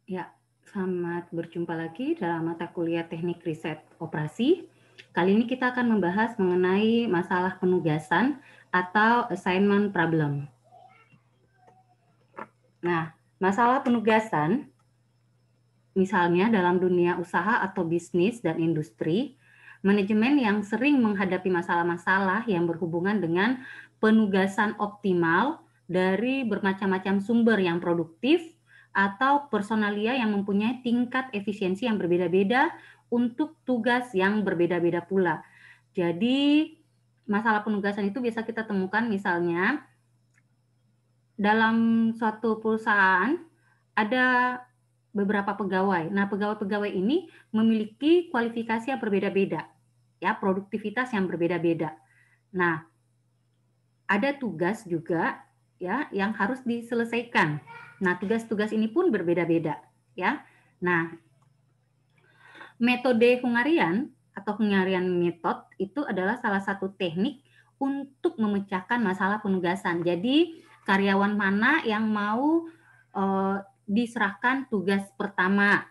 Ya, selamat berjumpa lagi dalam mata kuliah Teknik Riset Operasi. Kali ini kita akan membahas mengenai masalah penugasan atau assignment problem. Nah, masalah penugasan, misalnya dalam dunia usaha atau bisnis dan industri, manajemen yang sering menghadapi masalah-masalah yang berhubungan dengan penugasan optimal dari bermacam-macam sumber yang produktif atau personalia yang mempunyai tingkat efisiensi yang berbeda-beda untuk tugas yang berbeda-beda pula. Jadi, masalah penugasan itu bisa kita temukan misalnya dalam suatu perusahaan ada beberapa pegawai. Nah, pegawai-pegawai ini memiliki kualifikasi yang berbeda-beda, ya, produktivitas yang berbeda-beda. Nah, ada tugas juga ya yang harus diselesaikan. Nah, tugas-tugas ini pun berbeda-beda, ya. Nah, metode Hungarian atau Hungarian method itu adalah salah satu teknik untuk memecahkan masalah penugasan. Jadi, karyawan mana yang mau diserahkan tugas pertama,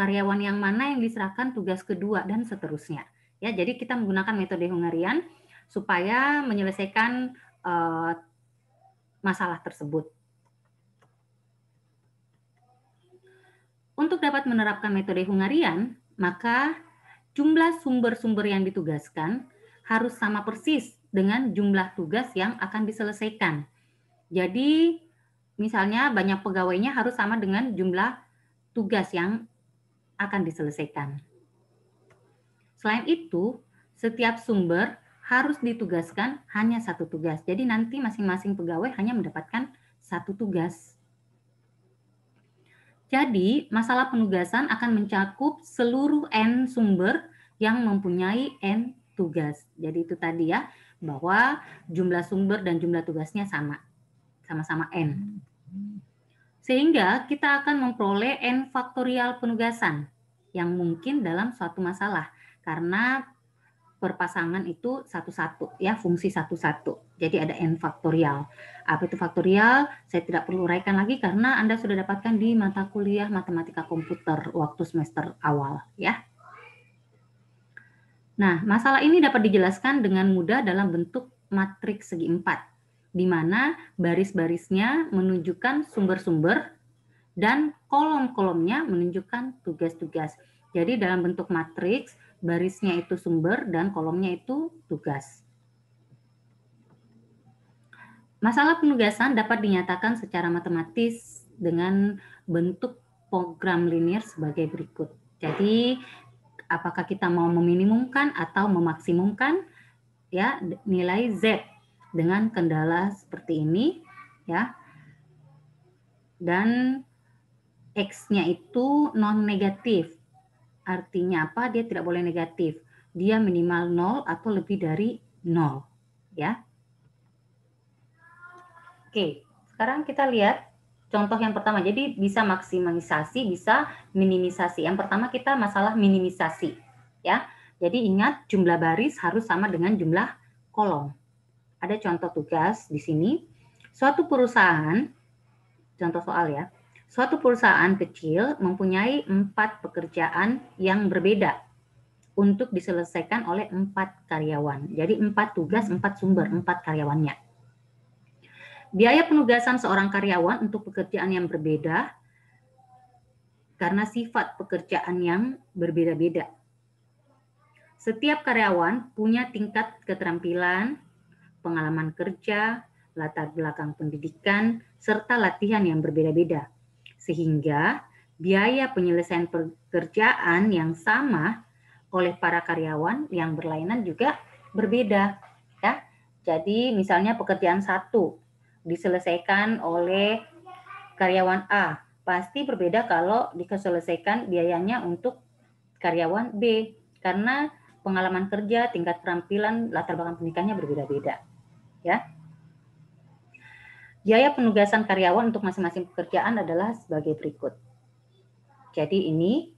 karyawan yang mana yang diserahkan tugas kedua, dan seterusnya. Ya, jadi kita menggunakan metode Hungarian supaya menyelesaikan masalah tersebut. Untuk dapat menerapkan metode Hungarian, maka jumlah sumber-sumber yang ditugaskan harus sama persis dengan jumlah tugas yang akan diselesaikan. Jadi, misalnya banyak pegawainya harus sama dengan jumlah tugas yang akan diselesaikan. Selain itu, setiap sumber harus ditugaskan hanya satu tugas. Jadi nanti masing-masing pegawai hanya mendapatkan satu tugas. Jadi, masalah penugasan akan mencakup seluruh N sumber yang mempunyai N tugas. Jadi itu tadi ya, bahwa jumlah sumber dan jumlah tugasnya sama-sama N. Sehingga kita akan memperoleh N faktorial penugasan yang mungkin dalam suatu masalah. Karena per pasangan itu satu-satu, ya, fungsi satu-satu. Jadi ada N faktorial. Apa itu faktorial? Saya tidak perlu uraikan lagi karena Anda sudah dapatkan di mata kuliah matematika komputer waktu semester awal, ya. Nah, masalah ini dapat dijelaskan dengan mudah dalam bentuk matriks segi empat, di mana baris-barisnya menunjukkan sumber-sumber dan kolom-kolomnya menunjukkan tugas-tugas. Jadi dalam bentuk matriks, barisnya itu sumber dan kolomnya itu tugas. Masalah penugasan dapat dinyatakan secara matematis dengan bentuk program linear sebagai berikut. Jadi, apakah kita mau meminimumkan atau memaksimumkan ya nilai Z dengan kendala seperti ini ya. Dan X-nya itu non negatif. Artinya apa? Dia tidak boleh negatif. Dia minimal 0 atau lebih dari 0, ya. Oke, sekarang kita lihat contoh yang pertama. Jadi bisa maksimisasi, bisa minimisasi. Yang pertama kita masalah minimisasi, ya. Jadi ingat jumlah baris harus sama dengan jumlah kolom. Ada contoh tugas di sini. Suatu perusahaan, contoh soal ya. Suatu perusahaan kecil mempunyai 4 pekerjaan yang berbeda untuk diselesaikan oleh 4 karyawan. Jadi 4 tugas, 4 sumber, 4 karyawannya. Biaya penugasan seorang karyawan untuk pekerjaan yang berbeda karena sifat pekerjaan yang berbeda-beda. Setiap karyawan punya tingkat keterampilan, pengalaman kerja, latar belakang pendidikan, serta latihan yang berbeda-beda. Sehingga biaya penyelesaian pekerjaan yang sama oleh para karyawan yang berlainan juga berbeda. Ya. Jadi misalnya pekerjaan satu diselesaikan oleh karyawan A, pasti berbeda kalau diselesaikan biayanya untuk karyawan B, karena pengalaman kerja, tingkat keterampilan, latar belakang pendidikannya berbeda-beda. Ya. Biaya penugasan karyawan untuk masing-masing pekerjaan adalah sebagai berikut. Jadi ini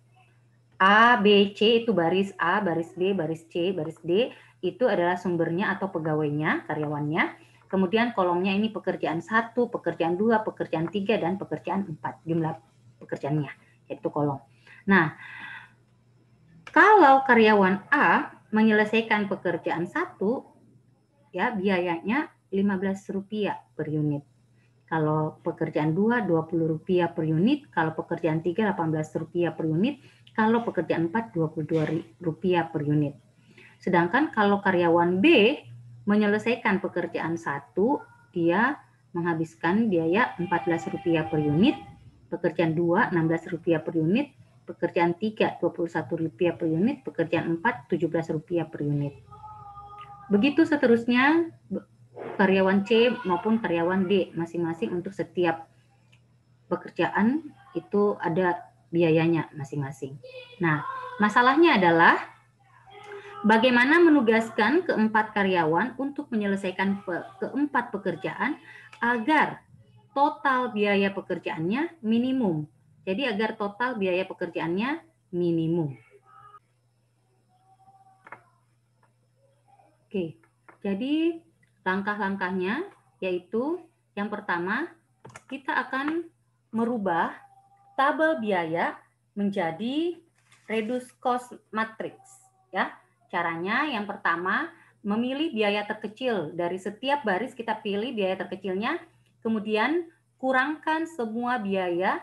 A, B, C itu baris A, baris B, baris C, baris D itu adalah sumbernya atau pegawainya, karyawannya. Kemudian kolomnya ini pekerjaan 1, pekerjaan 2, pekerjaan 3, dan pekerjaan 4, jumlah pekerjaannya. yaitu kolom. Nah, kalau karyawan A menyelesaikan pekerjaan 1, ya biayanya Rp15 per unit. Kalau pekerjaan 2, Rp20 per unit. Kalau pekerjaan 3, Rp18 per unit. Kalau pekerjaan 4, Rp22 per unit. Sedangkan kalau karyawan B menyelesaikan pekerjaan 1, dia menghabiskan biaya Rp14 per unit. Pekerjaan 2, Rp16 per unit. Pekerjaan 3, Rp21 per unit. Pekerjaan 4, Rp17 per unit. Begitu seterusnya karyawan C maupun karyawan D, masing-masing untuk setiap pekerjaan itu ada biayanya masing-masing. Nah, masalahnya adalah bagaimana menugaskan keempat karyawan untuk menyelesaikan keempat pekerjaan agar total biaya pekerjaannya minimum. Jadi agar total biaya pekerjaannya minimum. Oke, jadi langkah-langkahnya yaitu yang pertama, kita akan merubah tabel biaya menjadi reduce cost matrix. Ya, caranya yang pertama, memilih biaya terkecil. Dari setiap baris kita pilih biaya terkecilnya, kemudian kurangkan semua biaya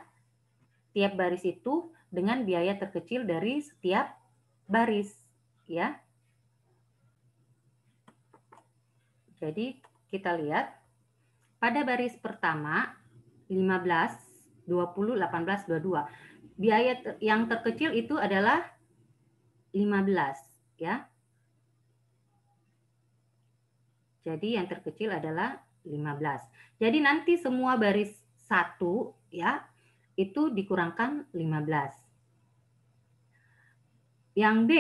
tiap baris itu dengan biaya terkecil dari setiap baris. Ya. Jadi kita lihat pada baris pertama 15, 20, 18, 22. Biaya yang terkecil itu adalah 15 ya. Jadi yang terkecil adalah 15. Jadi nanti semua baris 1 ya itu dikurangkan 15. Yang B,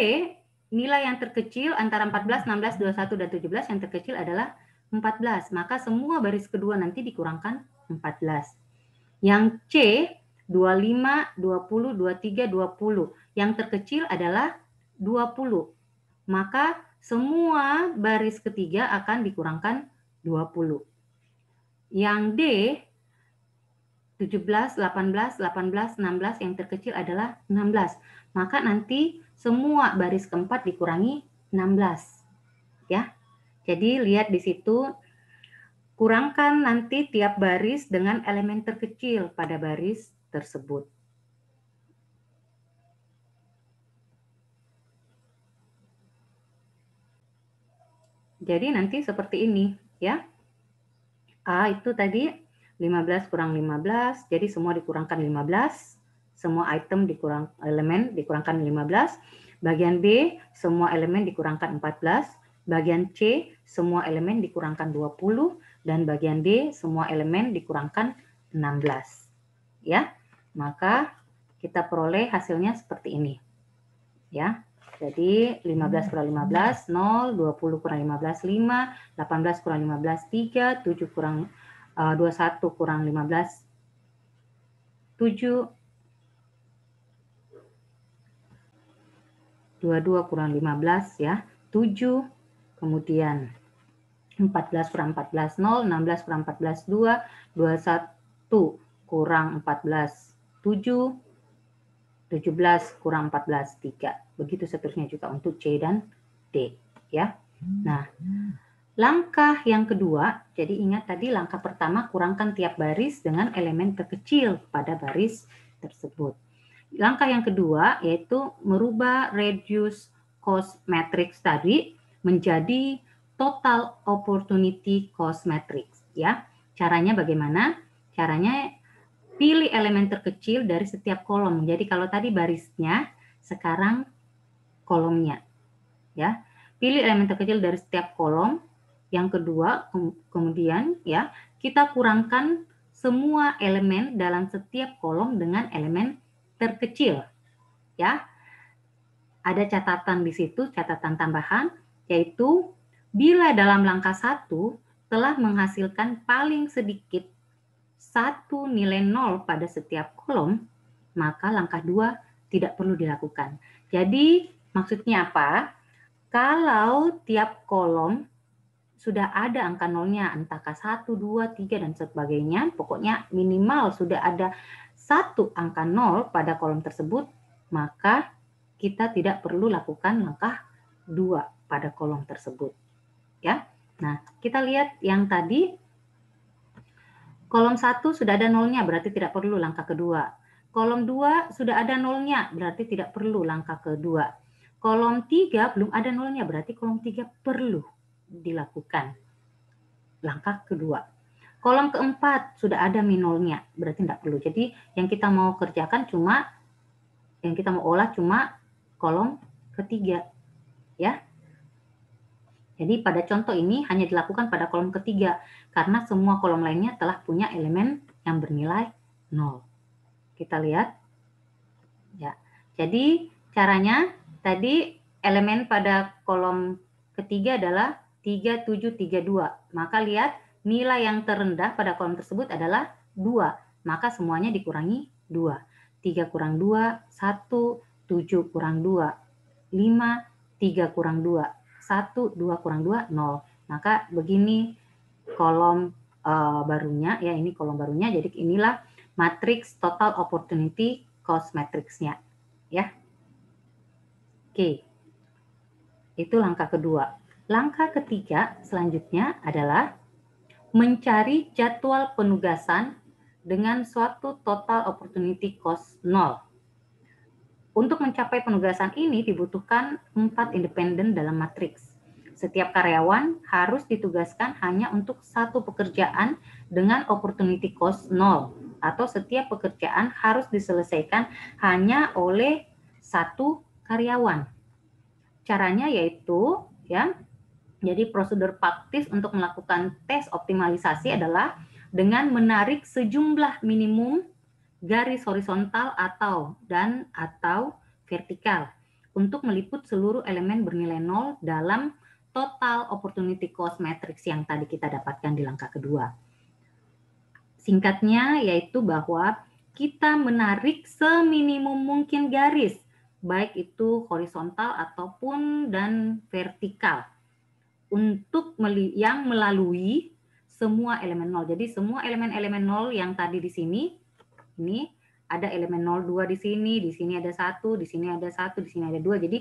nilai yang terkecil antara 14, 16, 21, dan 17 yang terkecil adalah 14. Maka semua baris kedua nanti dikurangkan 14. Yang C, 25, 20, 23, 20. Yang terkecil adalah 20. Maka semua baris ketiga akan dikurangkan 20. Yang D, 17, 18, 18, 16, yang terkecil adalah 16. Maka nanti semua baris keempat dikurangi 16. Ya. Jadi lihat di situ, kurangkan nanti tiap baris dengan elemen terkecil pada baris tersebut. Jadi nanti seperti ini ya. A itu tadi 15 kurang 15, jadi semua dikurangkan 15. Semua item elemen dikurangkan 15. Bagian B, semua elemen dikurangkan 14. Bagian C, semua elemen dikurangkan 20. Dan bagian D, semua elemen dikurangkan 16. Ya, maka kita peroleh hasilnya seperti ini. Ya, jadi 15 kurang 15, 0, 20 kurang 15, 5, 18 kurang 15, 3, 7 kurang 21 kurang 15, 7, 22 kurang 15 ya, 7, kemudian 14 kurang 14, 0, 16 kurang 14, 2, 21 kurang 14, 7, 17 kurang 14, 3. Begitu seterusnya juga untuk C dan D. Ya. Nah, langkah yang kedua, jadi ingat tadi langkah pertama kurangkan tiap baris dengan elemen terkecil pada baris tersebut. Langkah yang kedua yaitu merubah reduce cost matrix tadi menjadi total opportunity cost matrix. Ya, caranya bagaimana? Caranya pilih elemen terkecil dari setiap kolom. Jadi kalau tadi barisnya, sekarang kolomnya. Ya, pilih elemen terkecil dari setiap kolom. Yang kedua, kemudian ya kita kurangkan semua elemen dalam setiap kolom dengan elemen terkecil. Ya, ada catatan di situ, catatan tambahan, yaitu bila dalam langkah 1 telah menghasilkan paling sedikit 1 nilai 0 pada setiap kolom, maka langkah 2 tidak perlu dilakukan. Jadi maksudnya apa? Kalau tiap kolom sudah ada angka nolnya, entahkah 1, 2, 3, dan sebagainya, pokoknya minimal sudah ada satu angka 0 pada kolom tersebut, maka kita tidak perlu lakukan langkah 2 pada kolom tersebut. Ya. Nah, kita lihat yang tadi kolom 1 sudah ada nolnya, berarti tidak perlu langkah kedua. Kolom 2 sudah ada nolnya, berarti tidak perlu langkah kedua. Kolom 3 belum ada nolnya, berarti kolom 3 perlu dilakukan langkah kedua. Kolom keempat sudah ada minolnya, berarti tidak perlu. Jadi yang kita mau kerjakan cuma, yang kita mau olah cuma kolom ketiga. Ya. Jadi pada contoh ini hanya dilakukan pada kolom ketiga, karena semua kolom lainnya telah punya elemen yang bernilai 0. Kita lihat. Ya. Jadi caranya tadi elemen pada kolom ketiga adalah 3, 7, 3, 2. Maka lihat nilai yang terendah pada kolom tersebut adalah 2. Maka semuanya dikurangi 2. 3 kurang 2, 1, 7 kurang 2, 5, 3 kurang 2, 1, 2 kurang 2, 0. Maka begini kolom barunya, ya ini kolom barunya. Jadi inilah matriks total opportunity cost matrix-nya. Ya. Oke. Itu langkah kedua. Langkah ketiga selanjutnya adalah mencari jadwal penugasan dengan suatu total opportunity cost 0. Untuk mencapai penugasan ini dibutuhkan 4 independen dalam matriks. Setiap karyawan harus ditugaskan hanya untuk satu pekerjaan dengan opportunity cost 0, atau setiap pekerjaan harus diselesaikan hanya oleh satu karyawan. Caranya yaitu, ya, jadi prosedur praktis untuk melakukan tes optimalisasi adalah dengan menarik sejumlah minimum garis horizontal atau vertikal untuk meliput seluruh elemen bernilai 0 dalam total opportunity cost matrix yang tadi kita dapatkan di langkah kedua. Singkatnya yaitu bahwa kita menarik seminimum mungkin garis, baik itu horizontal ataupun dan vertikal, untuk yang melalui semua elemen 0. Jadi semua elemen-elemen 0 yang tadi di sini, ini ada elemen 02 di sini ada 1, di sini ada 1, di sini ada 2. Jadi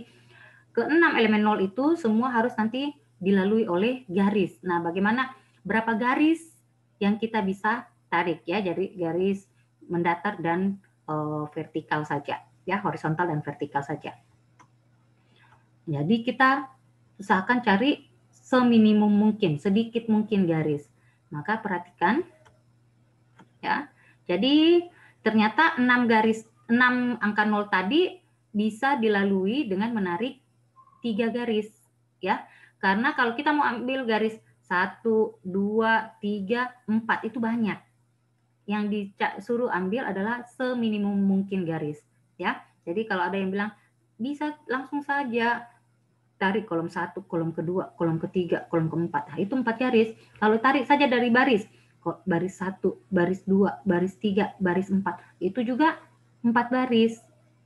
ke-6 elemen 0 itu semua harus nanti dilalui oleh garis. Nah, bagaimana berapa garis yang kita bisa tarik ya, dari garis mendatar dan vertikal saja, ya, horizontal dan vertikal saja. Jadi kita usahakan cari seminimum mungkin, sedikit mungkin garis. Maka perhatikan ya. Jadi ternyata 6 angka 0 tadi bisa dilalui dengan menarik 3 garis ya. Karena kalau kita mau ambil garis 1, 2, 3, 4 itu banyak. Yang disuruh ambil adalah seminimum mungkin garis ya. Jadi kalau ada yang bilang bisa langsung saja tarik kolom 1, kolom kedua, kolom ketiga, kolom keempat. Nah, itu 4 garis. Kalau tarik saja dari baris 1, baris 2, baris 3, baris 4, itu juga 4 baris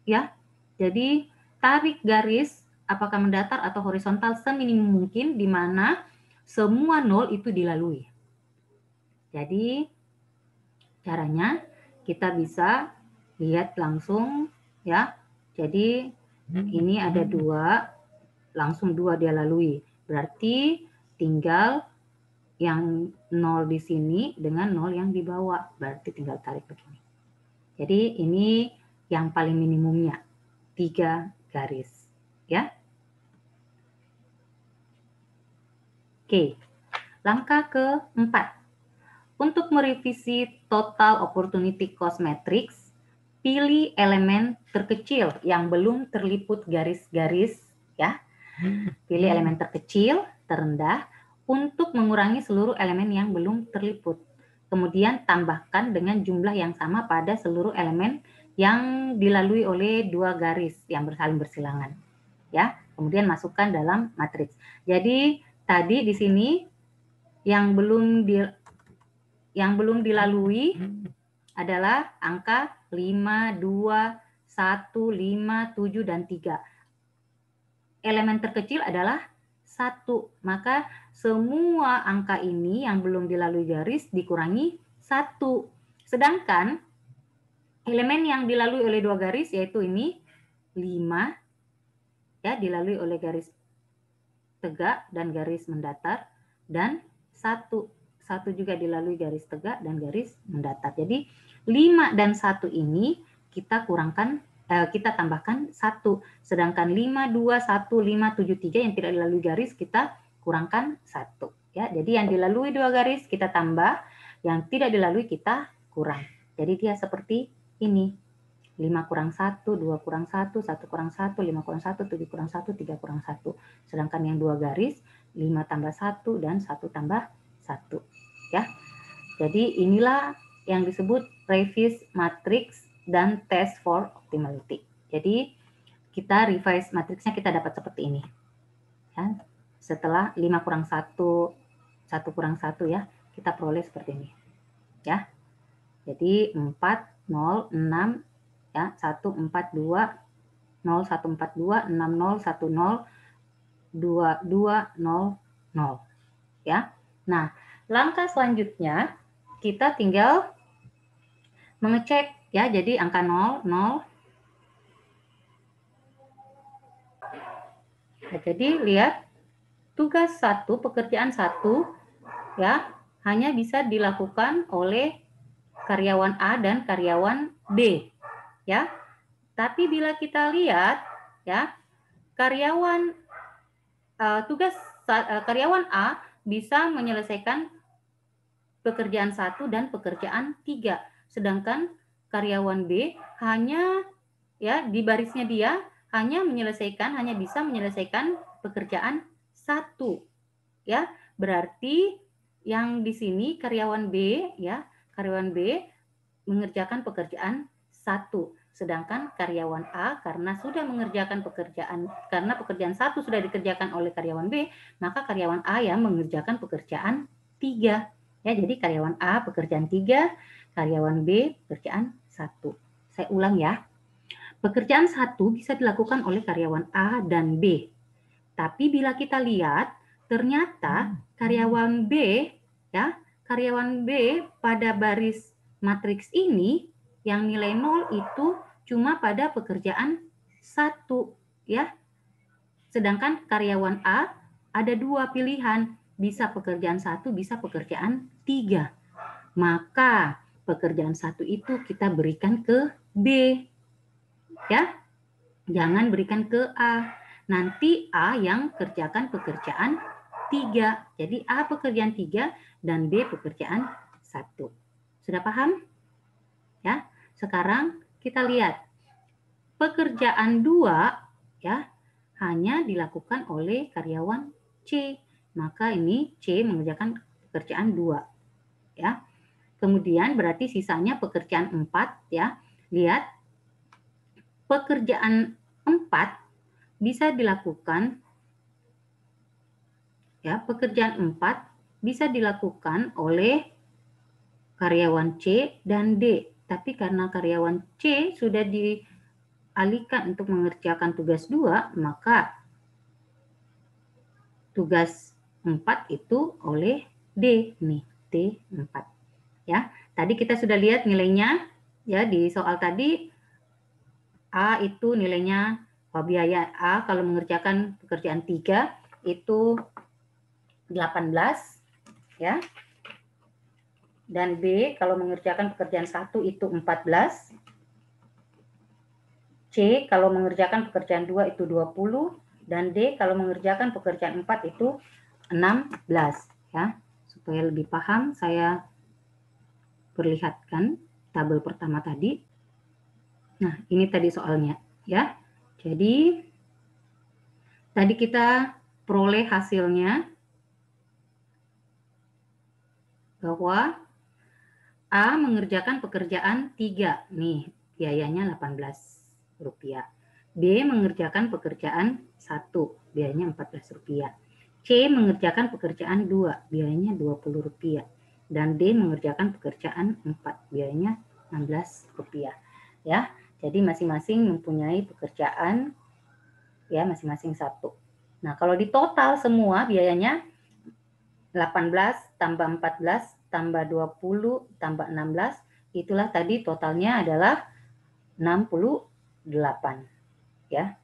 ya. Jadi tarik garis apakah mendatar atau horizontal seminimum mungkin di mana semua 0 itu dilalui. Jadi caranya kita bisa lihat langsung ya. Jadi ini ada 2, langsung 2 dia lalui. Berarti tinggal yang 0 di sini dengan 0 yang di bawah. Berarti tinggal tarik begini. Jadi ini yang paling minimumnya 3 garis. Ya. Oke. Langkah keempat. Untuk merevisi total opportunity cost matrix, pilih elemen terkecil yang belum terliput garis-garis ya. Pilih elemen terkecil, terendah, untuk mengurangi seluruh elemen yang belum terliput. Kemudian tambahkan dengan jumlah yang sama pada seluruh elemen yang dilalui oleh 2 garis yang saling bersilangan. Ya, kemudian masukkan dalam matriks. Jadi tadi di sini yang belum dilalui adalah angka 5, 2, 1, 5, 7, dan 3. Elemen terkecil adalah 1, maka semua angka ini yang belum dilalui garis dikurangi 1. Sedangkan Elemen yang dilalui oleh 2 garis yaitu ini 5 ya, dilalui oleh garis tegak dan garis mendatar, dan 1 juga dilalui garis tegak dan garis mendatar. Jadi 5 dan 1 ini kita kita tambahkan 1, sedangkan 5, 2, 1, 5, 7, 3 yang tidak dilalui garis kita kurangkan 1 ya. Jadi yang dilalui 2 garis kita tambah, yang tidak dilalui kita kurang. Jadi dia seperti ini. 5 kurang 1, 2 kurang 1, 1 kurang 1, 5 kurang 1, 7 kurang 1, 3 kurang 1. Sedangkan yang 2 garis, 5 tambah 1 dan 1 tambah 1. Ya. Jadi inilah yang disebut revise matrix dan test for optimality. Jadi kita revise matriksnya kita dapat seperti ini. Ya. Setelah 5 kurang 1, 1 kurang 1 ya, kita peroleh seperti ini. Ya. Jadi 4, 0, 6, ya, 142 0142 6010 2200 ya. Nah, langkah selanjutnya kita tinggal mengecek ya. Jadi angka 0 0. Nah, jadi lihat tugas 1, pekerjaan 1 ya, hanya bisa dilakukan oleh karyawan A dan karyawan B ya. Tapi bila kita lihat ya, karyawan karyawan A bisa menyelesaikan pekerjaan 1 dan pekerjaan 3, sedangkan karyawan B hanya ya di barisnya dia hanya bisa menyelesaikan pekerjaan 1 ya. Berarti yang di sini karyawan B ya, karyawan B mengerjakan pekerjaan 1. Sedangkan karyawan A karena pekerjaan 1 sudah dikerjakan oleh karyawan B, maka karyawan A yang mengerjakan pekerjaan 3. Ya, jadi karyawan A pekerjaan 3, karyawan B pekerjaan 1. Saya ulang ya. Pekerjaan 1 bisa dilakukan oleh karyawan A dan B. Tapi bila kita lihat, ternyata karyawan B ya, karyawan B pada baris matriks ini yang nilai 0 itu cuma pada pekerjaan 1 ya. Sedangkan karyawan A ada 2 pilihan, bisa pekerjaan 1, bisa pekerjaan 3. Maka pekerjaan 1 itu kita berikan ke B. Ya. Jangan berikan ke A. Nanti A yang kerjakan pekerjaan 3. Jadi A pekerjaan 3 dan B pekerjaan 1. Sudah paham? Ya. Sekarang kita lihat. Pekerjaan 2 ya hanya dilakukan oleh karyawan C. Maka ini C mengerjakan pekerjaan 2 ya. Kemudian berarti sisanya pekerjaan 4 ya. Lihat. Pekerjaan 4 bisa dilakukan ya, pekerjaan 4 bisa dilakukan oleh karyawan C dan D. Tapi karena karyawan C sudah dialihkan untuk mengerjakan tugas 2, maka tugas 4 itu oleh D nih, D4 ya. Tadi kita sudah lihat nilainya ya di soal tadi. A itu nilainya biaya A kalau mengerjakan pekerjaan 3 itu 18 ya. Dan B kalau mengerjakan pekerjaan 1 itu 14. C kalau mengerjakan pekerjaan 2 itu 20 dan D kalau mengerjakan pekerjaan 4 itu 16 ya. Supaya lebih paham saya perlihatkan tabel pertama tadi. Nah, ini tadi soalnya ya. Jadi tadi kita peroleh hasilnya bahwa A mengerjakan pekerjaan 3, nih biayanya 18 rupiah. B mengerjakan pekerjaan 1, biayanya 14 rupiah. C mengerjakan pekerjaan 2, biayanya 20 rupiah. Dan D mengerjakan pekerjaan 4, biayanya 16 rupiah. Ya, jadi masing-masing mempunyai pekerjaan ya masing-masing 1. Nah, kalau di total semua biayanya 18 tambah 14 tambah 20 tambah 16, itulah tadi totalnya adalah 68 ya.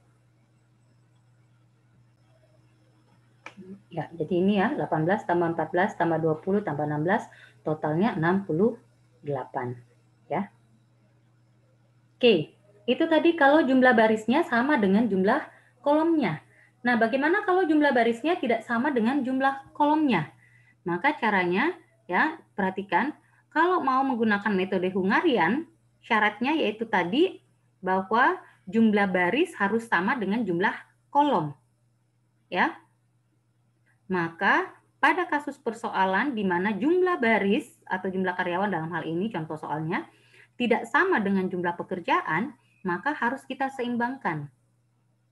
Ya, jadi ini ya 18 tambah 14 tambah 20 tambah 16 totalnya 68 ya. Oke, itu tadi kalau jumlah barisnya sama dengan jumlah kolomnya. Nah, bagaimana kalau jumlah barisnya tidak sama dengan jumlah kolomnya? Maka caranya ya, perhatikan kalau mau menggunakan metode Hungarian, syaratnya yaitu tadi bahwa jumlah baris harus sama dengan jumlah kolom. Ya. Maka pada kasus persoalan di mana jumlah baris atau jumlah karyawan dalam hal ini contoh soalnya tidak sama dengan jumlah pekerjaan, maka harus kita seimbangkan.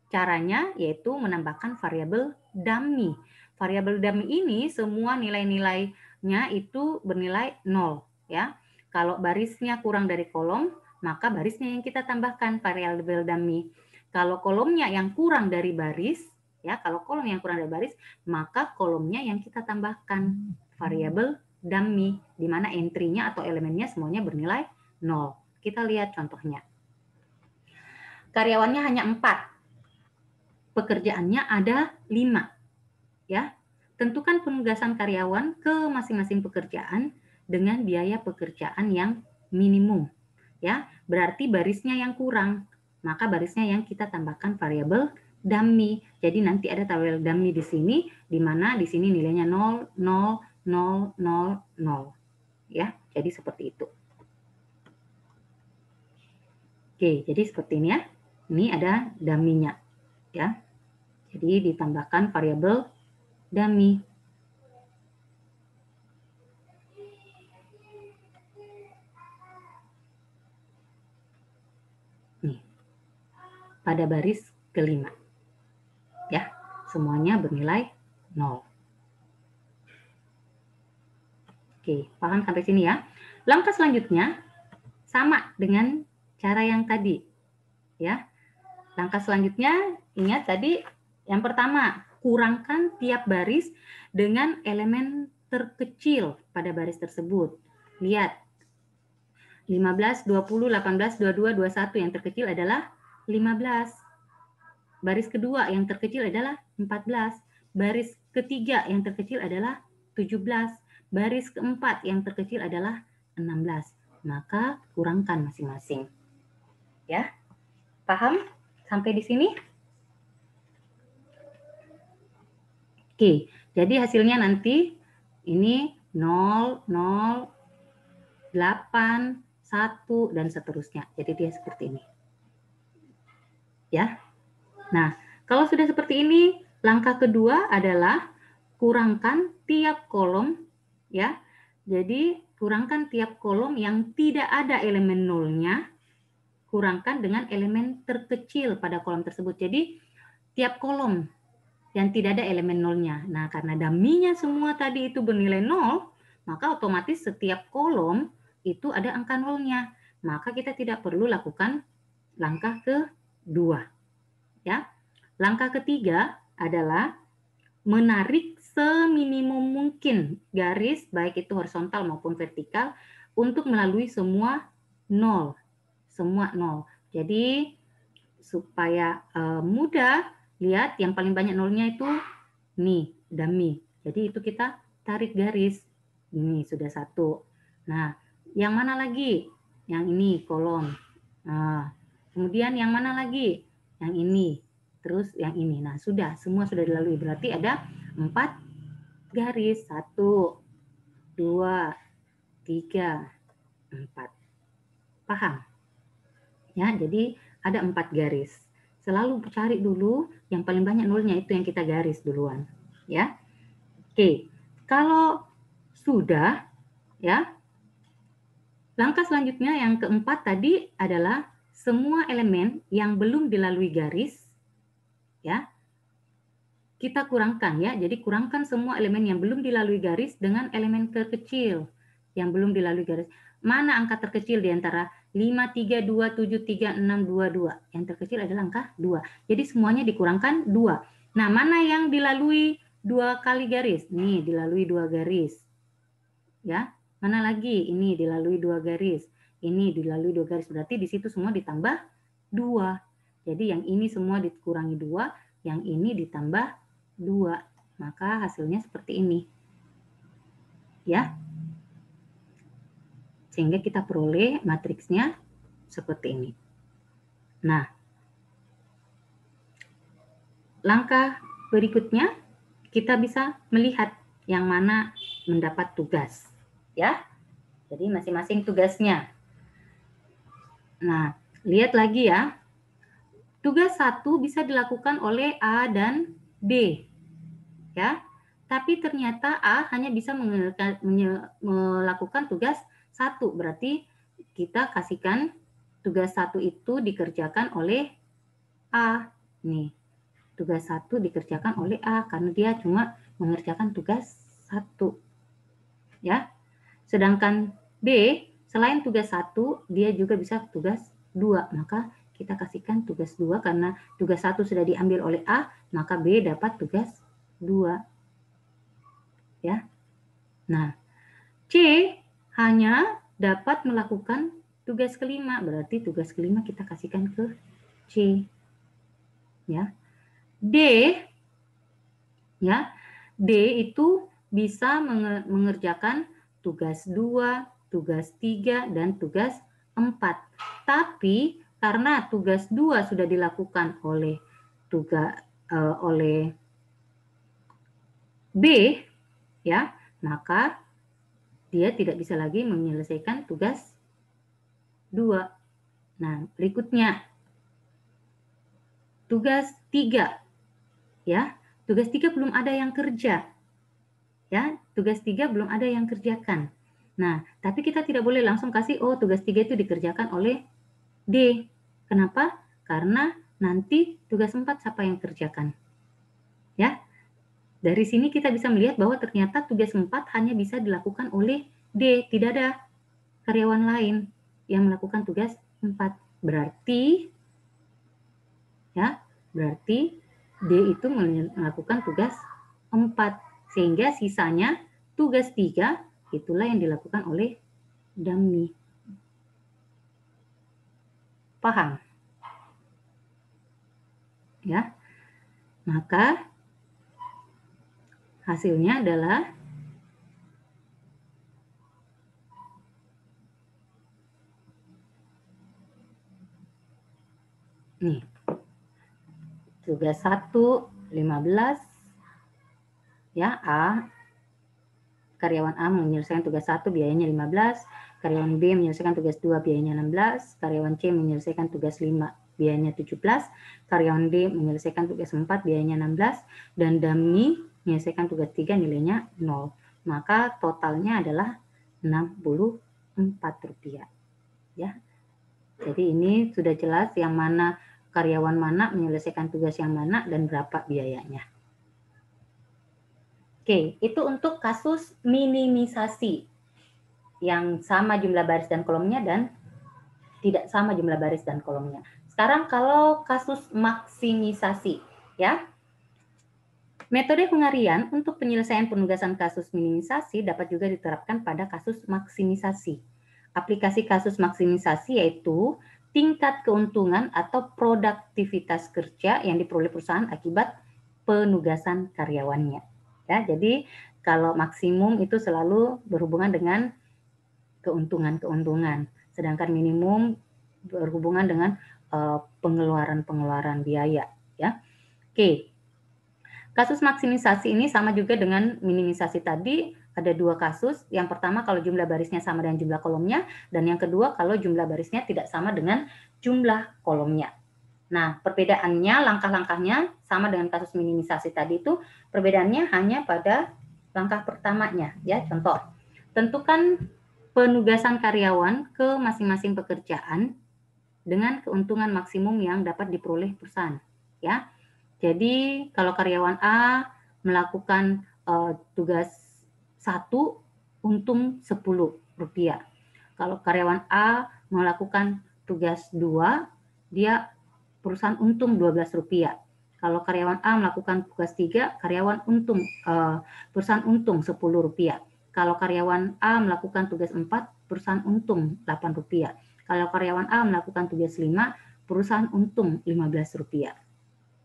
Caranya yaitu menambahkan variabel dummy. Variabel dummy ini semua nilai-nilainya itu bernilai 0 ya. Kalau barisnya kurang dari kolom, maka barisnya yang kita tambahkan variabel dummy. Kalau kolomnya yang kurang dari baris, ya, kalau kolom yang kurang dari baris, maka kolomnya yang kita tambahkan variabel dummy di mana entry-nya atau elemennya semuanya bernilai 0. Kita lihat contohnya. Karyawannya hanya 4. Pekerjaannya ada 5. Ya. Tentukan penugasan karyawan ke masing-masing pekerjaan dengan biaya pekerjaan yang minimum. Ya, berarti barisnya yang kurang. Maka barisnya yang kita tambahkan variabel dummy. Jadi nanti ada variabel dummy di sini di mana di sini nilainya 0 0 0 0 0. Ya, jadi seperti itu. Oke, jadi seperti ini ya. Ini ada dummy-nya. Ya. Jadi ditambahkan variabel dummy. Nih, pada baris kelima. Ya, semuanya bernilai 0. Oke, paham sampai sini ya. Langkah selanjutnya sama dengan cara yang tadi. Ya. Langkah selanjutnya ingat tadi yang pertama, kurangkan tiap baris dengan elemen terkecil pada baris tersebut. Lihat. 15, 20, 18, 22, 21 yang terkecil adalah 15. Baris kedua yang terkecil adalah 14. Baris ketiga yang terkecil adalah 17. Baris keempat yang terkecil adalah 16. Maka kurangkan masing-masing. Ya. Paham sampai di sini? Oke, jadi hasilnya nanti ini 0, 0, 8, 1, dan seterusnya. Jadi dia seperti ini. Ya. Nah, kalau sudah seperti ini, langkah kedua adalah kurangkan tiap kolom. Ya. Jadi kurangkan tiap kolom yang tidak ada elemen nolnya, kurangkan dengan elemen terkecil pada kolom tersebut. Jadi tiap kolom yang tidak ada elemen nolnya. Nah, karena dummy-nya semua tadi itu bernilai 0, maka otomatis setiap kolom itu ada angka nolnya. Maka kita tidak perlu lakukan langkah kedua. Ya. Langkah ketiga adalah menarik seminimum mungkin garis, baik itu horizontal maupun vertikal, untuk melalui semua 0. Semua 0. Jadi, supaya mudah, lihat yang paling banyak nolnya itu nih, dummy. Jadi itu kita tarik garis. Ini sudah 1. Nah, yang mana lagi? Yang ini kolom. Nah, kemudian yang mana lagi? Yang ini. Terus yang ini. Nah, semua sudah dilalui. Berarti ada 4 garis. 1, 2, 3, 4. Paham? Ya, jadi ada 4 garis. Selalu cari dulu yang paling banyak nolnya itu yang kita garis duluan. Ya. Oke, kalau sudah, ya, langkah selanjutnya yang keempat tadi adalah semua elemen yang belum dilalui garis, ya, kita kurangkan ya. Jadi kurangkan semua elemen yang belum dilalui garis dengan elemen terkecil yang belum dilalui garis. Mana angka terkecil di antara 5, 3, 2, 7, 3, 6, 2, 2? Yang terkecil adalah angka 2. Jadi semuanya dikurangkan 2. Nah, mana yang dilalui 2 kali garis? Nih, dilalui 2 garis. Ya. Mana lagi? Ini dilalui 2 garis. ini dilalui 2 garis, berarti di situ semua ditambah 2. Jadi yang ini semua dikurangi 2, yang ini ditambah 2. Maka hasilnya seperti ini. Ya. Sehingga kita peroleh matriksnya seperti ini. Nah, langkah berikutnya kita bisa melihat yang mana mendapat tugas. Ya. Jadi masing-masing tugasnya. Nah, lihat lagi ya. Tugas 1 bisa dilakukan oleh A dan B. Ya. Tapi ternyata A hanya bisa melakukan tugas 1. Berarti kita kasihkan tugas 1 itu dikerjakan oleh A. Nih, tugas 1 dikerjakan oleh A karena dia cuma mengerjakan tugas 1. Ya. Sedangkan B, selain tugas 1, dia juga bisa tugas 2. Maka kita kasihkan tugas 2 karena tugas 1 sudah diambil oleh A, maka B dapat tugas 2. Ya. Nah, C hanya dapat melakukan tugas kelima, berarti tugas kelima kita kasihkan ke C. Ya. D, ya, D itu bisa mengerjakan tugas 2, tugas 3, dan tugas 4. Tapi karena tugas 2 sudah dilakukan oleh B, ya, maka dia tidak bisa lagi menyelesaikan tugas 2. Nah, berikutnya tugas 3. Ya, tugas 3 belum ada yang kerja. Ya, tugas 3 belum ada yang kerjakan. Nah, tapi kita tidak boleh langsung kasih, oh tugas 3 itu dikerjakan oleh D. Kenapa? Karena nanti tugas 4 siapa yang kerjakan? Ya, dari sini kita bisa melihat bahwa ternyata tugas 4 hanya bisa dilakukan oleh D. Tidak ada karyawan lain yang melakukan tugas 4. Berarti, ya, berarti D itu melakukan tugas 4. Sehingga sisanya tugas 3 itulah yang dilakukan oleh dummy. Paham? Ya. Maka hasilnya adalah nih. Tugas 1 15, ya, A, karyawan A menyelesaikan tugas 1 biayanya 15, karyawan B menyelesaikan tugas 2 biayanya 16, karyawan C menyelesaikan tugas 5 biayanya 17, karyawan D menyelesaikan tugas 4 biayanya 16, dan dummy menyelesaikan tugas 3 nilainya 0. Maka totalnya adalah Rp64. Ya. Jadi ini sudah jelas yang mana karyawan mana menyelesaikan tugas yang mana dan berapa biayanya. Oke, itu untuk kasus minimisasi yang sama jumlah baris dan kolomnya dan tidak sama jumlah baris dan kolomnya. Sekarang kalau kasus maksimisasi, ya. Metode pengarian untuk penyelesaian penugasan kasus minimisasi dapat juga diterapkan pada kasus maksimisasi. Aplikasi kasus maksimisasi yaitu tingkat keuntungan atau produktivitas kerja yang diperoleh perusahaan akibat penugasan karyawannya. Ya, jadi kalau maksimum itu selalu berhubungan dengan keuntungan-keuntungan, sedangkan minimum berhubungan dengan pengeluaran-pengeluaran biaya. Ya, oke. Kasus maksimisasi ini sama juga dengan minimisasi tadi. Ada 2 kasus. Yang pertama kalau jumlah barisnya sama dengan jumlah kolomnya, dan yang kedua kalau jumlah barisnya tidak sama dengan jumlah kolomnya. Nah, perbedaannya, langkah-langkahnya sama dengan kasus minimisasi tadi itu, perbedaannya hanya pada langkah pertamanya. Ya, contoh, tentukan penugasan karyawan ke masing-masing pekerjaan dengan keuntungan maksimum yang dapat diperoleh perusahaan. Ya, jadi kalau karyawan A melakukan tugas 1, untung Rp10. Kalau karyawan A melakukan tugas 2, dia perusahaan untung Rp12. Kalau karyawan A melakukan tugas 3, karyawan untung perusahaan untung Rp10. Kalau karyawan A melakukan tugas 4, perusahaan untung Rp8. Kalau karyawan A melakukan tugas 5, perusahaan untung Rp15.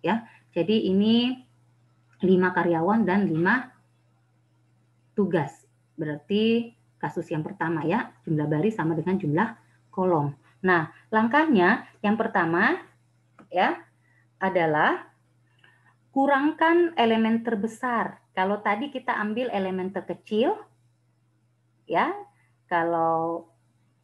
Ya, jadi ini 5 karyawan dan 5 tugas. Berarti kasus yang pertama ya, jumlah baris sama dengan jumlah kolom. Nah, langkahnya yang pertama ya adalah kurangkan elemen terbesar. Kalau tadi kita ambil elemen terkecil ya, kalau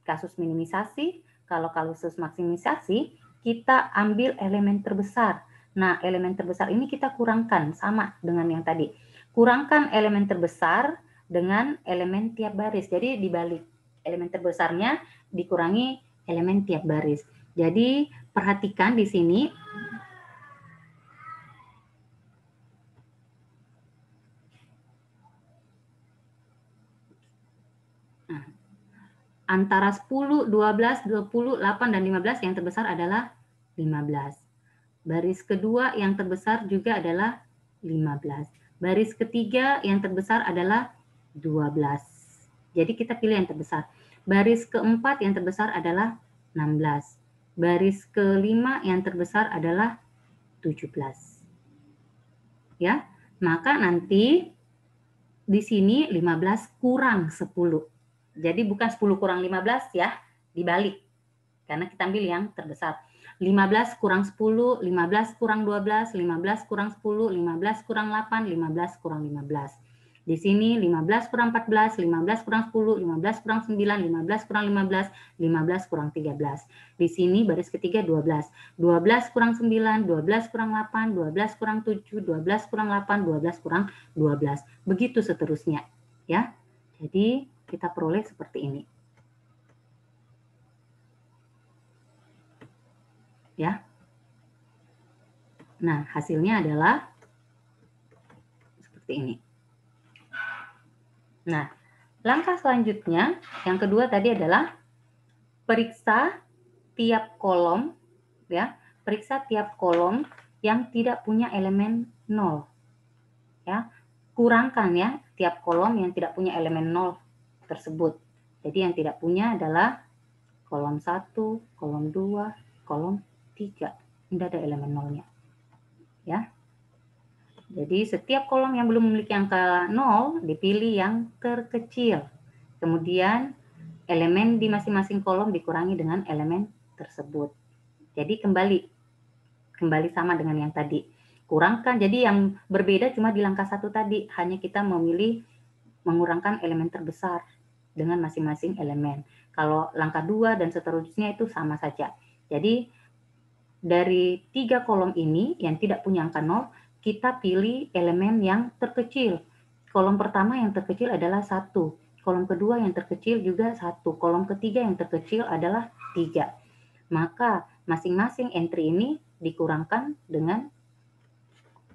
kasus minimisasi, kalau kasus maksimisasi kita ambil elemen terbesar. Nah, elemen terbesar ini kita kurangkan sama dengan yang tadi. Kurangkan elemen terbesar dengan elemen tiap baris. Jadi dibalik elemen terbesarnya dikurangi elemen tiap baris. Jadi perhatikan di sini antara 10, 12, 20, 8, dan 15 yang terbesar adalah 15. Baris kedua yang terbesar juga adalah 15. Baris ketiga yang terbesar adalah 12. Jadi kita pilih yang terbesar. Baris keempat yang terbesar adalah 16. Baris kelima yang terbesar adalah 17. Ya, maka nanti di sini 15 kurang 10. Jadi bukan 10 kurang 15 ya, dibalik. Karena kita ambil yang terbesar. 15 kurang 10, 15 kurang 12, 15 kurang 10, 15 kurang 8, 15 kurang 15. Di sini 15 kurang 14, 15 kurang 10, 15 kurang 9, 15 kurang 15, 15 kurang 13. Di sini baris ketiga 12. 12 kurang 9, 12 kurang 8, 12 kurang 7, 12 kurang 8, 12 kurang 12. Begitu seterusnya. Ya. Jadi kita peroleh seperti ini. Ya. Nah, hasilnya adalah seperti ini. Nah, langkah selanjutnya yang kedua tadi adalah periksa tiap kolom ya, periksa tiap kolom yang tidak punya elemen 0. Ya. Kurangkan ya tiap kolom yang tidak punya elemen 0 tersebut. Jadi yang tidak punya adalah kolom 1, kolom 2, kolom 3. Tidak ada elemen 0-nya. Ya. Jadi setiap kolom yang belum memiliki angka 0 dipilih yang terkecil. Kemudian elemen di masing-masing kolom dikurangi dengan elemen tersebut. Jadi kembali sama dengan yang tadi. Kurangkan, jadi yang berbeda cuma di langkah 1 tadi, hanya kita memilih mengurangkan elemen terbesar dengan masing-masing elemen. Kalau langkah 2 dan seterusnya itu sama saja. Jadi dari 3 kolom ini yang tidak punya angka 0, kita pilih elemen yang terkecil. Kolom pertama yang terkecil adalah 1. Kolom kedua yang terkecil juga 1. Kolom ketiga yang terkecil adalah 3. Maka masing-masing entry ini dikurangkan dengan,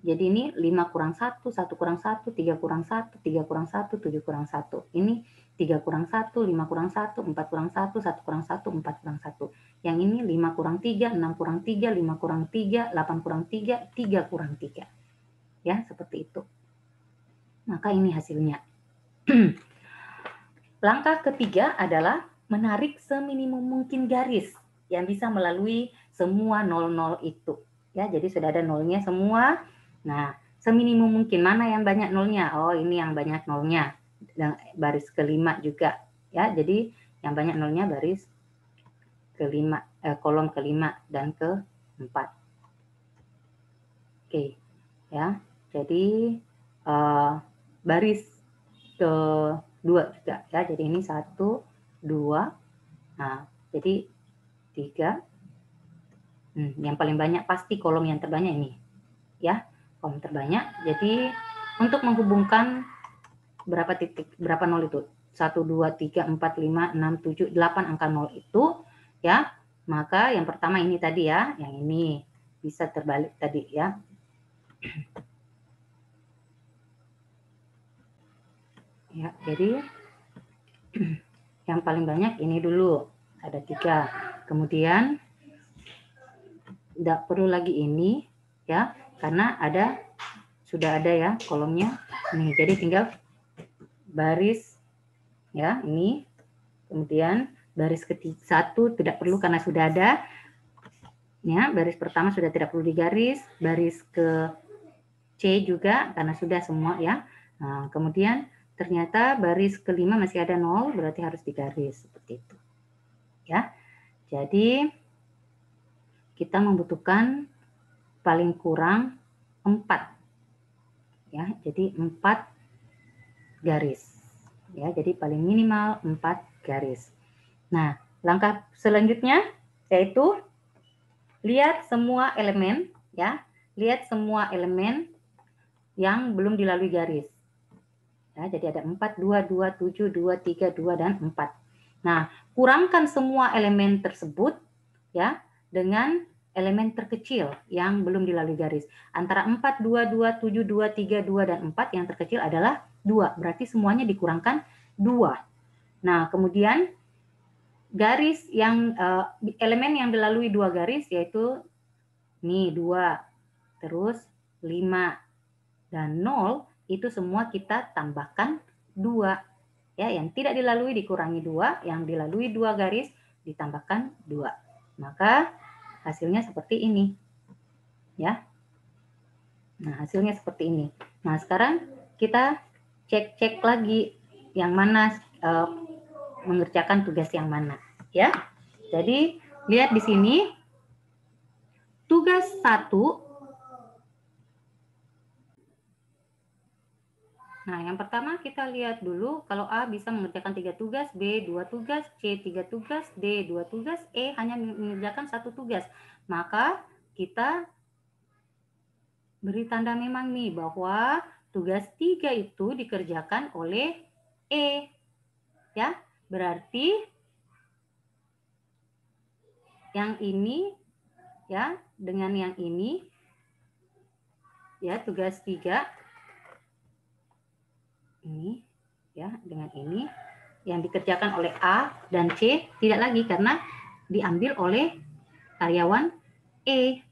jadi ini 5 kurang 1, 1 kurang 1, 3 kurang 1, 3 kurang 1, 7 kurang 1. Ini 3 kurang 1, 5 kurang 1, 4 kurang 1, 1 kurang 1, 4 kurang 1. Yang ini 5 kurang 3, 6 kurang 3, 5 kurang 3, 8 kurang 3, 3 kurang 3. Ya, seperti itu. Maka ini hasilnya. Langkah ketiga adalah menarik seminimum mungkin garis yang bisa melalui semua 00 itu. Ya, jadi sudah ada nolnya semua. Nah, seminimum mungkin mana yang banyak nolnya? Oh, ini yang banyak nolnya. Dan baris kelima juga. Ya, jadi yang banyak nolnya baris kelima, kolom kelima dan keempat. Oke, ya. Jadi baris kedua juga ya. Jadi ini 1, 2. Nah, jadi 3. Yang paling banyak pasti kolom yang terbanyak ini. Ya, kolom terbanyak. Jadi untuk menghubungkan berapa titik, berapa nol itu? 1, 2, 3, 4, 5, 6, 7, 8 angka nol itu ya. Maka yang pertama ini tadi ya, yang ini bisa terbalik tadi ya. Ya, jadi yang paling banyak ini dulu, ada 3. Kemudian tidak perlu lagi ini ya, karena sudah ada ya kolomnya nih. Jadi tinggal baris Ya, ini. Kemudian baris ketiga 1 tidak perlu karena sudah ada. Ya, baris pertama sudah tidak perlu digaris, baris ke C juga karena sudah semua ya. Nah, kemudian ternyata baris kelima masih ada 0, berarti harus digaris seperti itu. Ya. Jadi kita membutuhkan paling kurang 4. Ya, jadi 4 garis. Ya, jadi paling minimal 4 garis. Nah, langkah selanjutnya yaitu lihat semua elemen ya. Lihat semua elemen yang belum dilalui garis. Ya, jadi ada 4, 2, 2, 7, 2, 3, 2 dan 4. Nah, kurangkan semua elemen tersebut ya dengan elemen terkecil yang belum dilalui garis. Antara 4, 2, 2, 7, 2, 3, 2 dan 4 yang terkecil adalah 2. Berarti semuanya dikurangkan 2. Nah, kemudian garis yang elemen yang dilalui 2 garis yaitu nih 2, terus 5 dan 0 itu semua kita tambahkan 2. Ya, yang tidak dilalui dikurangi 2, yang dilalui 2 garis ditambahkan 2. Maka hasilnya seperti ini. Ya. Nah, hasilnya seperti ini. Nah, sekarang kita cek-cek lagi yang mana mengerjakan tugas yang mana, ya. Jadi, lihat di sini tugas 1. Nah, yang pertama kita lihat dulu kalau A bisa mengerjakan 3 tugas, B 2 tugas, C 3 tugas, D 2 tugas, E hanya mengerjakan 1 tugas. Maka kita beri tanda memang nih bahwa tugas 3 itu dikerjakan oleh E. Ya, berarti yang ini ya dengan yang ini ya tugas 3 ini ya dengan ini yang dikerjakan oleh A dan C tidak lagi karena diambil oleh karyawan E.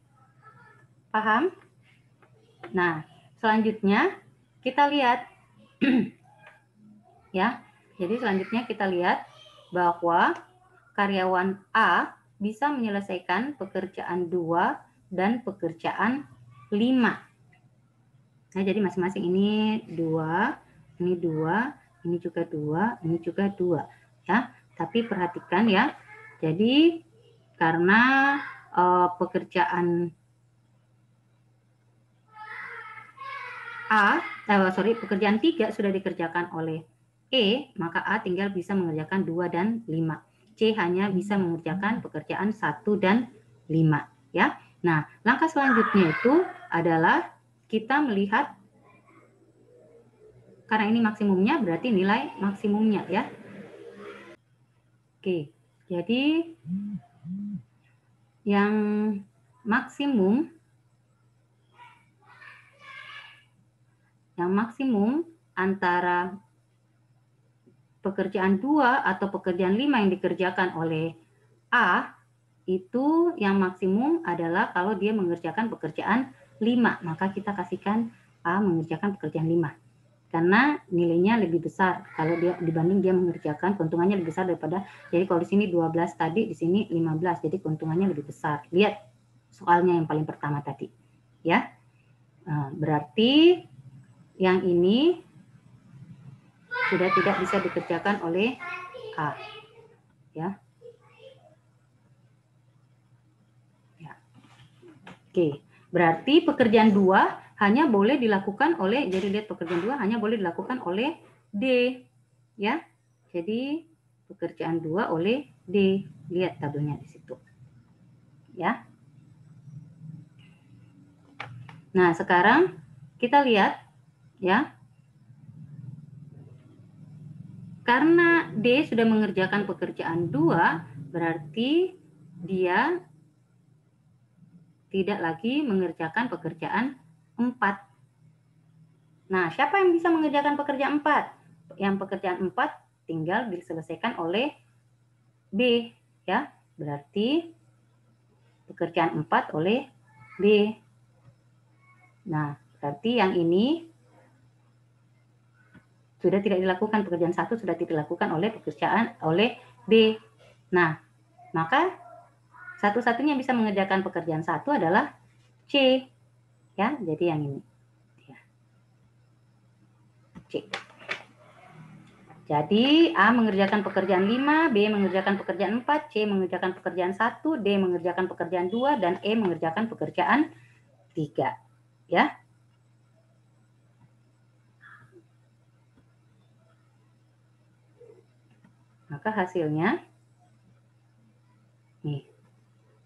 Paham? Nah, selanjutnya kita lihat ya. Jadi selanjutnya kita lihat bahwa karyawan A bisa menyelesaikan pekerjaan 2 dan pekerjaan 5. Nah, jadi masing-masing ini 2, ini 2, ini juga 2, ini juga 2 ya. Tapi perhatikan ya. Jadi karena pekerjaan pekerjaan 3 sudah dikerjakan oleh E, maka A tinggal bisa mengerjakan 2 dan 5. C hanya bisa mengerjakan pekerjaan 1 dan 5 ya. Nah, langkah selanjutnya itu adalah kita melihat karena ini maksimumnya berarti nilai maksimumnya ya. Oke. Jadi yang maksimum antara pekerjaan 2 atau pekerjaan 5 yang dikerjakan oleh A itu yang maksimum adalah kalau dia mengerjakan pekerjaan 5, maka kita kasihkan A mengerjakan pekerjaan 5. Karena nilainya lebih besar kalau dia dibanding dia mengerjakan, keuntungannya lebih besar daripada, jadi kalau di sini 12 tadi, di sini 15, jadi keuntungannya lebih besar. Lihat soalnya yang paling pertama tadi. Ya. Nah, berarti yang ini sudah tidak bisa dikerjakan oleh A. Ya. Oke, berarti pekerjaan 2 hanya boleh dilakukan oleh, jadi lihat pekerjaan 2 hanya boleh dilakukan oleh D. Ya, jadi pekerjaan 2 oleh D. Lihat tabelnya di situ. Ya. Nah, sekarang kita lihat ya. Karena D sudah mengerjakan pekerjaan 2, berarti dia tidak lagi mengerjakan pekerjaan 4. Nah, siapa yang bisa mengerjakan pekerjaan 4? Yang pekerjaan 4 tinggal diselesaikan oleh B, ya. Berarti pekerjaan 4 oleh B. Nah, berarti yang ini sudah tidak dilakukan, pekerjaan 1 sudah tidak dilakukan oleh B. Nah, maka satu-satunya bisa mengerjakan pekerjaan 1 adalah C. Ya, jadi yang ini. Ya. C. Jadi A mengerjakan pekerjaan 5, B mengerjakan pekerjaan 4, C mengerjakan pekerjaan 1, D mengerjakan pekerjaan 2, dan E mengerjakan pekerjaan 3. Ya. Maka hasilnya nih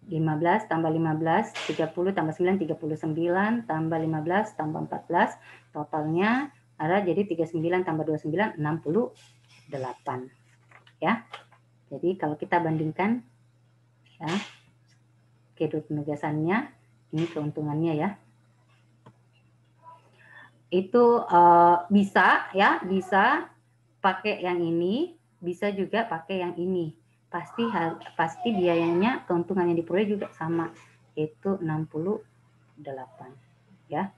15 tambah 15, 30 tambah 9, 39 tambah 15 tambah 14, totalnya ada jadi 39 tambah 29, 68. Ya. Jadi kalau kita bandingkan ya, kedua penugasannya, ini keuntungannya ya. Itu bisa ya, bisa pakai yang ini, bisa juga pakai yang ini. Pasti biayanya, keuntungan yang diperoleh juga sama, yaitu 68 ya.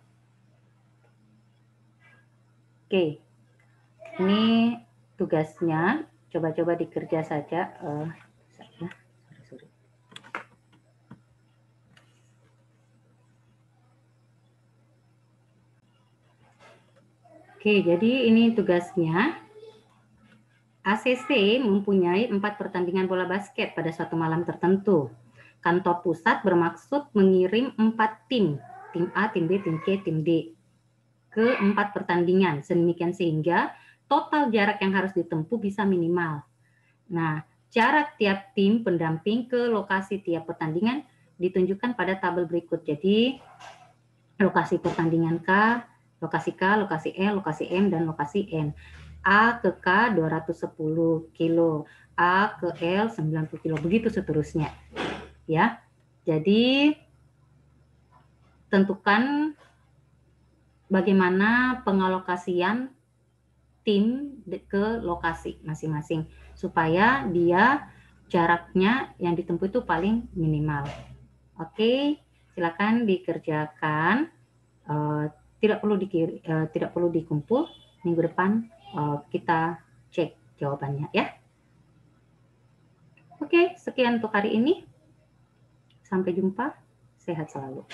Oke, ini tugasnya, coba-coba dikerja saja. Sorry. Oke, jadi ini tugasnya. ACC mempunyai 4 pertandingan bola basket pada suatu malam tertentu. Kantor pusat bermaksud mengirim 4 tim A, tim B, tim C, tim D, ke 4 pertandingan. Sedemikian sehingga total jarak yang harus ditempuh bisa minimal. Nah, jarak tiap tim pendamping ke lokasi tiap pertandingan ditunjukkan pada tabel berikut. Jadi, lokasi pertandingan lokasi K, lokasi L, lokasi M, dan lokasi N. A ke K 210 kilo, A ke L 90 kilo, begitu seterusnya. Ya. Jadi tentukan bagaimana pengalokasian tim ke lokasi masing-masing supaya dia jaraknya yang ditempuh itu paling minimal. Oke, silakan dikerjakan. Tidak perlu dikumpul. Minggu depan kita cek jawabannya ya. Oke, sekian untuk hari ini. Sampai jumpa. Sehat selalu.